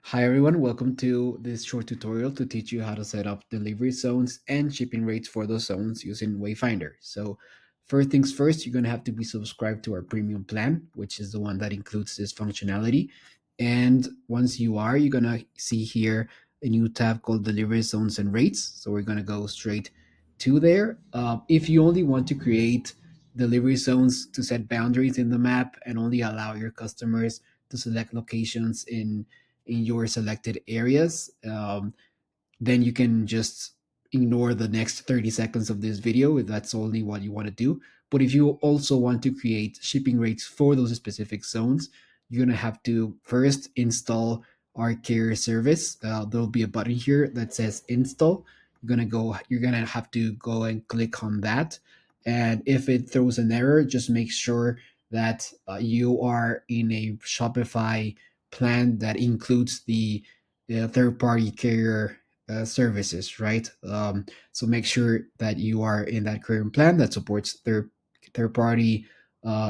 Hi everyone, welcome to this short tutorial to teach you how to set up delivery zones and shipping rates for those zones using Wayfinder. So first things first, you're going to have to be subscribed to our premium plan, which is the one that includes this functionality. And once you are, you're going to see here a new tab called delivery zones and rates. So we're going to go straight to there. If you only want to create delivery zones to set boundaries in the map and only allow your customers to select locations in your selected areas, then you can just ignore the next 30 seconds of this video if that's only what you want to do. But if you also want to create shipping rates for those specific zones, you're going to have to first install our carrier service. There'll be a button here that says install. You're going to have to go and click on that. And if it throws an error, just make sure that you are in a Shopify plan that includes the third party carrier services, right? So make sure that you are in that current plan that supports third party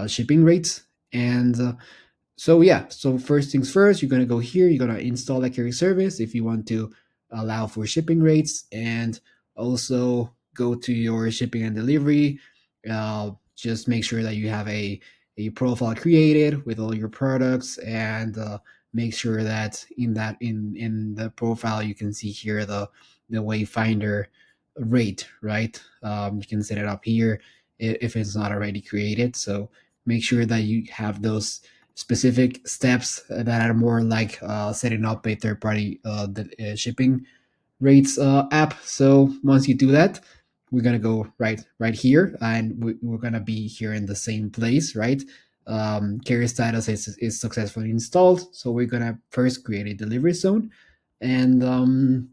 shipping rates. And so yeah, so first things first, you're gonna go here. You're gonna install a carrier service if you want to allow for shipping rates, and also go to your shipping and delivery. Just make sure that you have a profile created with all your products, and make sure that in the profile you can see here the Wayfinder rate, right? You can set it up here if it's not already created. So make sure that you have those specific steps that are more like setting up a third party shipping rates app. So once you do that, we're gonna go right here, and we're gonna be here in the same place, right? Carrier status is successfully installed, so we're gonna first create a delivery zone. And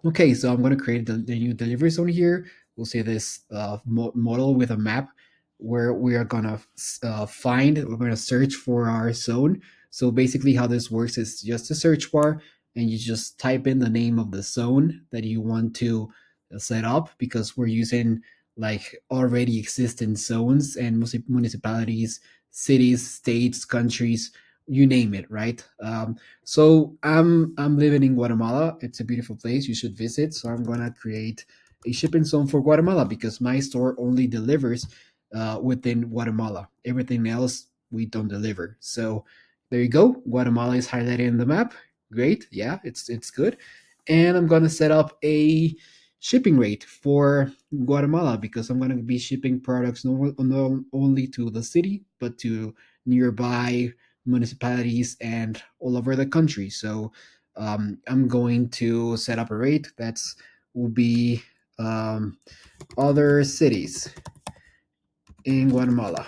okay, so I'm gonna create the new delivery zone here. We'll say this model with a map where we are gonna we're gonna search for our zone. So basically, how this works is just a search bar, and you just type in the name of the zone that you want to set up, because we're using like already existing zones and municipalities, cities, states, countries, you name it, right? So I'm living in Guatemala. It's a beautiful place. You should visit. So I'm gonna create a shipping zone for Guatemala because my store only delivers within Guatemala. Everything else we don't deliver. So there you go. Guatemala is highlighted in the map. Great. Yeah, it's good. And I'm gonna set up a shipping rate for Guatemala because I'm gonna be shipping products not only to the city but to nearby municipalities and all over the country. So I'm going to set up a rate that's will be um, other cities in Guatemala,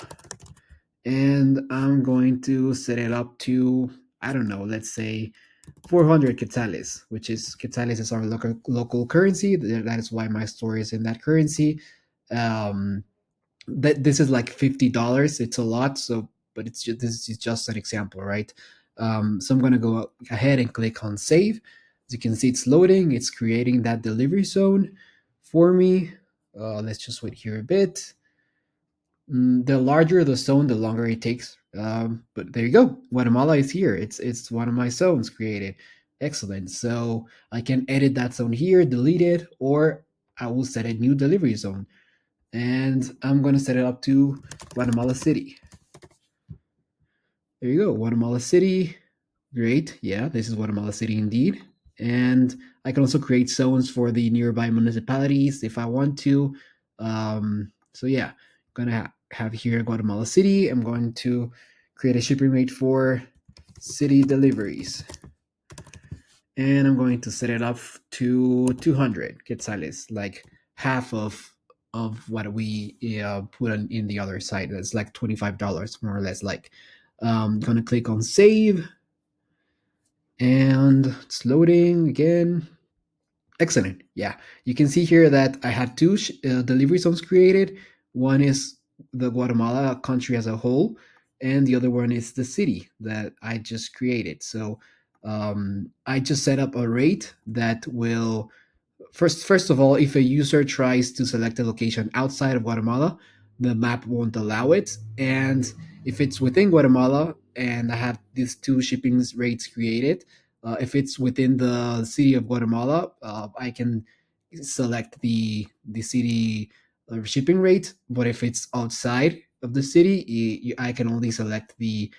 and I'm going to set it up to, I don't know, let's say 400 quetzales, which is quetzales is our local currency. That is why my store is in that currency. Um, that this is like $50. It's a lot, so but this is just an example, right? So I'm gonna go ahead and click on save. As you can see, it's loading. It's creating that delivery zone for me. Let's just wait here a bit. The larger the zone, the longer it takes. But there you go. Guatemala is here. It's one of my zones created. Excellent. So I can edit that zone here, delete it, or I will set a new delivery zone. And I'm gonna set it up to Guatemala City. There you go, Guatemala City. Great. Yeah, this is Guatemala City indeed. And I can also create zones for the nearby municipalities if I want to. So yeah, I'm gonna have here Guatemala City. I'm going to create a shipping rate for city deliveries, and I'm going to set it up to 200 quetzales, like half of what we put in the other side. That's like $25 more or less. Like, gonna click on save, and it's loading again. Excellent. Yeah, you can see here that I had two delivery zones created. One is the Guatemala country as a whole, and the other one is the city that I just created. So I just set up a rate that will first of all, if a user tries to select a location outside of Guatemala, the map won't allow it. And if it's within Guatemala and I have these two shipping rates created, If it's within the city of Guatemala, I can select the city shipping rate. But if it's outside of the city, I can only select the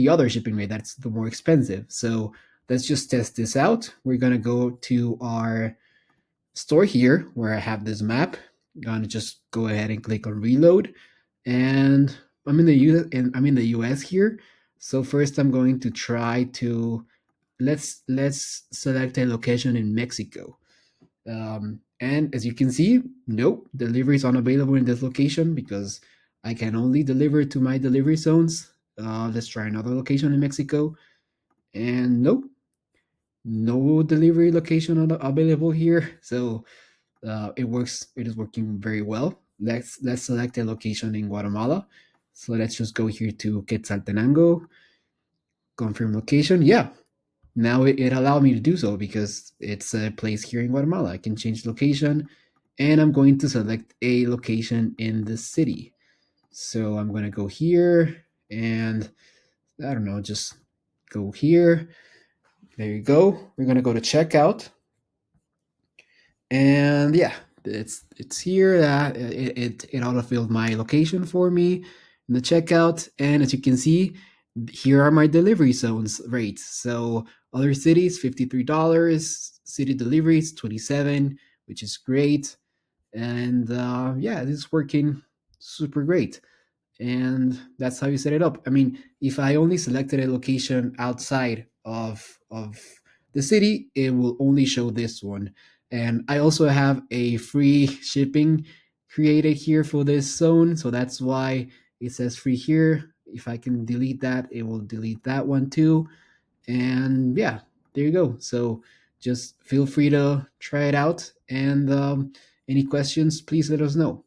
other shipping rate. That's the more expensive. So let's just test this out. We're gonna go to our store here where I have this map. I'm gonna just go ahead and click on reload, and I'm in the US here. So first I'm going to try to let's select a location in Mexico. And as you can see, nope, delivery is unavailable in this location because I can only deliver to my delivery zones. Let's try another location in Mexico, and nope, no delivery location available here. So it works. It is working very well. Let's select a location in Guatemala. So let's just go here to Quetzaltenango, confirm location. Yeah, now it allowed me to do so because it's a place here in Guatemala. I can change location, and I'm going to select a location in the city. So I'm going to go here, and I don't know, just go here. There you go. We're going to go to checkout, and yeah, it's here. It autofilled my location for me in the checkout, and as you can see, here are my delivery zones rates. So other cities $53, city deliveries 27, which is great. And yeah, this is working super great. And that's how you set it up. I mean, if I only selected a location outside of the city, it will only show this one. And I also have a free shipping created here for this zone, so that's why it says free here. If I can delete that, it will delete that one too. And yeah, there you go. So just feel free to try it out. And any questions, please let us know.